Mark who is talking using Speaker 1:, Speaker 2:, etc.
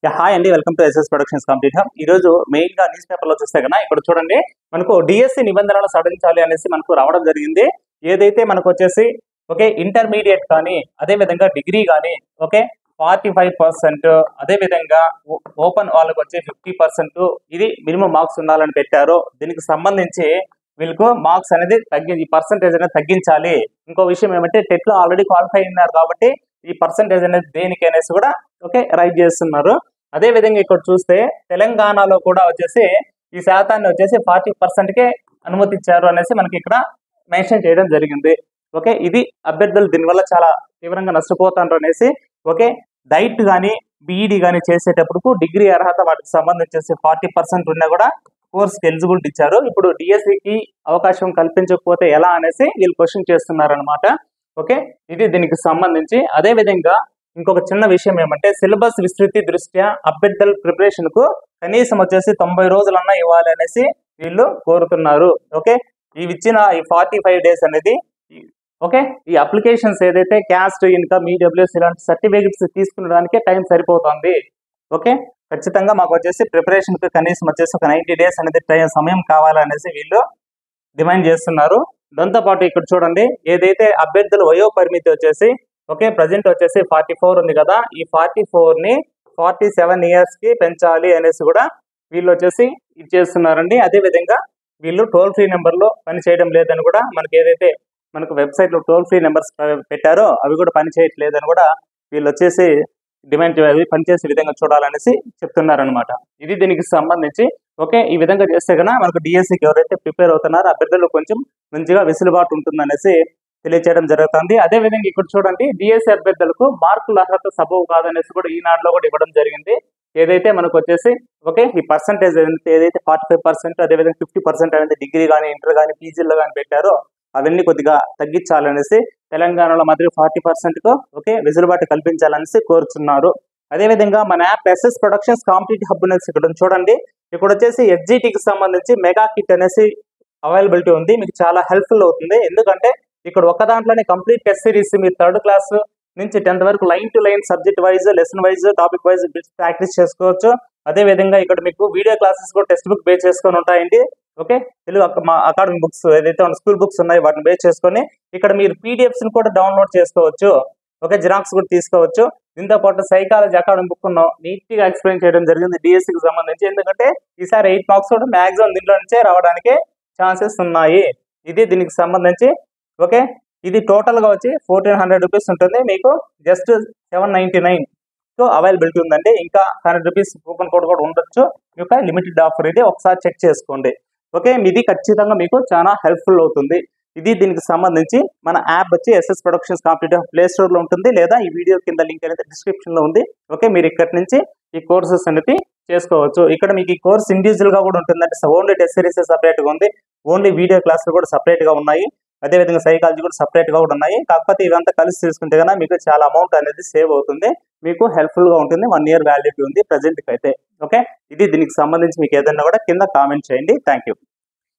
Speaker 1: Hi అండి, welcome to SS productions complete hub. ఈ రోజు మెయిన్ గా న్యూస్ పేపర్ లో చూస్తే కన్నా ఇక్కడ చూడండి, మనకు డిఎస్సి నిబంధనలు సడలించాలి అనేసి మనకు రావడం జరిగింది. ఏదైతే మనకు వచ్చేసి ఓకే ఇంటర్మీడియట్ కానీ అదే విధంగా డిగ్రీ కానీ ఓకే 45%, అదే విధంగా ఓపెన్ వాళ్ళకి వచ్చి 50% ఇది మినిమం మార్క్స్ ఉండాలని పెట్టారు. దీనికి సంబంధించి వీళ్ళకు మార్క్స్ అనేది ఈ పర్సంటేజ్ అనేది తగ్గించాలి. ఇంకో విషయం ఏమంటే టెట్ లో ఆల్రెడీ క్వాలిఫై అయినారు కాబట్టి ఈ పర్సంటేజ్ అనేది దేనికి అనేసి కూడా ఓకే రైట్ చేస్తున్నారు. అదే విధంగా ఇక్కడ చూస్తే తెలంగాణలో కూడా వచ్చేసి ఈ శాతాన్ని వచ్చేసి 40%కే అనుమతించారు అనేసి మనకి ఇక్కడ మెన్షన్ చేయడం జరిగింది. ఓకే, ఇది అభ్యర్థులు దీనివల్ల చాలా తీవ్రంగా నష్టపోతారు అనేసి ఓకే డైట్ కానీ బీఈడి కానీ చేసేటప్పుడు డిగ్రీ అర్హత వాటికి సంబంధించేసి 40% ఉన్నా కూడా కోర్స్కి ఎలిజిబిలిటీ ఇచ్చారు. ఇప్పుడు డిఎస్సికి అవకాశం కల్పించకపోతే ఎలా అనేసి వీళ్ళు క్వశ్చన్ చేస్తున్నారు అనమాట. ఓకే, ఇది దీనికి సంబంధించి. అదే విధంగా ఇంకొక చిన్న విషయం ఏమంటే సిలబస్ విస్తృతి దృష్ట్యా అభ్యర్థుల ప్రిపరేషన్ కు కనీసం వచ్చేసి 90 రోజులన్నా ఇవ్వాలి అనేసి వీళ్ళు కోరుతున్నారు. ఓకే, ఇవి ఇచ్చిన ఈ 45 days అనేది ఓకే ఈ అప్లికేషన్స్ ఏదైతే క్యాస్ట్ ఇన్కమ్ ఈడబ్ల్యూఎస్ ఇలాంటి సర్టిఫికేట్స్ తీసుకునడానికే టైం సరిపోతుంది. ఓకే, ఖచ్చితంగా మాకు వచ్చేసి ప్రిపరేషన్ కి కనీసం వచ్చేసి ఒక 90 days అనేది సమయం కావాలనేసి వీళ్ళు డిమాండ్ చేస్తున్నారు. దాంతోపాటు ఇక్కడ చూడండి, ఏదైతే అభ్యర్థుల వయో పరిమితి వచ్చేసి ఓకే ప్రజెంట్ వచ్చేసి 44 ఉంది కదా, ఈ 44ని 47 years కి పెంచాలి అనేసి కూడా వీళ్ళు వచ్చేసి ఇది చేస్తున్నారండి. అదే విధంగా వీళ్ళు టోల్ ఫ్రీ నెంబర్లో పని చేయడం లేదని కూడా మనకి ఏదైతే మనకు వెబ్సైట్లో టోల్ ఫ్రీ నెంబర్స్ పెట్టారో అవి కూడా పని చేయట్లేదని కూడా వీళ్ళు వచ్చేసి డిమాండ్ అవి పనిచేసే విధంగా చూడాలనేసి చెప్తున్నారనమాట. ఇది దీనికి సంబంధించి. ఓకే, ఈ విధంగా చేస్తే కన్నా మనకు డిఎస్సికి ఎవరైతే ప్రిపేర్ అవుతున్నారో అభ్యర్థులు కొంచెం మంచిగా వెసులుబాటు ఉంటుందనేసి తెలియచేయడం జరుగుతుంది. అదే విధంగా ఇక్కడ చూడండి, డిఎస్సి అభ్యర్థులకు మార్కుల అర్హత సబబు కాదనేసి కూడా ఈనాడులో కూడా ఇవ్వడం జరిగింది. ఏదైతే మనకు వచ్చేసి ఓకే ఈ పర్సంటేజ్ ఏదైతే 45%, అదేవిధంగా 50% అనేది డిగ్రీ కానీ ఇంటర్ కానీ పీజీలో కానీ పెట్టారో అవన్నీ కొద్దిగా తగ్గించాలనేసి తెలంగాణలో మాత్రం 40%కు ఓకే వెసులుబాటు కల్పించాలనేసి కోరుతున్నారు. అదేవిధంగా మన app SS productions complete hub అనేసి ఇక్కడ చూడండి, ఇక్కడ వచ్చేసి ఎస్జిటికి సంబంధించి మెగా కిట్ అనేసి అవైలబిలిటీ ఉంది. మీకు చాలా హెల్ప్ఫుల్ అవుతుంది. ఎందుకంటే ఇక్కడ ఒక దాంట్లోనే కంప్లీట్ టెస్ట్ సిరీస్ మీరు 3rd క్లాస్ నుంచి 10th వరకు line to line subject wise lesson wise topic wise practice చేసుకోవచ్చు. అదే విధంగా ఇక్కడ మీకు వీడియో క్లాసెస్ కూడా టెక్స్ట్ బుక్ బేస్ చేసుకొని ఉంటాయండి. ఓకే, తెలుగు మా అకాడమిక్ బుక్స్ ఏదైతే స్కూల్ బుక్స్ ఉన్నాయో వాటిని బేస్ చేసుకొని ఇక్కడ మీరు పీడిఎఫ్స్ ని కూడా డౌన్లోడ్ చేసుకోవచ్చు. ఓకే, జిరాక్స్ కూడా తీసుకోవచ్చు. దీంతో పాటు సైకాలజీ అకాడమిక్ బుక్ నీట్ గా ఎక్స్ప్లెయిన్ చేయడం జరిగింది డిఎస్సికి సంబంధించి. ఎందుకంటే ఈసారి 8 మార్క్స్ కూడా మాక్సిమం దీంట్లో నుంచే రావడానికి ఛాన్సెస్ ఉన్నాయి. ఇది దీనికి సంబంధించి. ఓకే, ఇది టోటల్ గా వచ్చి 1400 రూపీస్ ఉంటుంది. మీకు జస్ట్ 799 సో అవైలబిలిటీ ఉందండి. ఇంకా 100 రూపీస్ కూపన్ కోడ్ కూడా ఉండొచ్చు. యొక్క లిమిటెడ్ ఆఫర్ ఇది, ఒకసారి చెక్ చేసుకోండి. ఓకే, ఇది ఖచ్చితంగా మీకు చాలా హెల్ప్ఫుల్ అవుతుంది. ఇది దీనికి సంబంధించి మన యాప్ వచ్చి SS productions complete play store లో ఉంటుంది, లేదా ఈ వీడియో కింద లింక్ అనేది డిస్క్రిప్షన్ లో ఉంది. ఓకే, మీరు ఇక్కడ నుంచి ఈ కోర్సెస్ అనేది చేసుకోవచ్చు. ఇక్కడ మీకు ఈ కోర్స్ ఇండివిజువల్ గా కూడా ఉంటుంది. అంటే ఓన్లీ టెస్ట్ సిరీస్ సపరేట్ గా ఉంది, ఓన్లీ వీడియో క్లాసులు కూడా సపరేట్ గా ఉన్నాయి, అదేవిధంగా సైకాలజీ కూడా సపరేట్ గా కూడా ఉన్నాయి. కాకపోతే ఇవంతా కలిసి తీసుకుంటే కన్నా మీకు చాలా అమౌంట్ అనేది సేవ్ అవుతుంది, మీకు హెల్ప్ఫుల్ గా ఉంటుంది. 1 year వ్యాలిడిటీ ఉంది ప్రజెంట్ కి అయితే. ఓకే, ఇది దీనికి సంబంధించి మీకు ఏదైనా కూడా కింద కామెంట్ చేయండి. Thank you.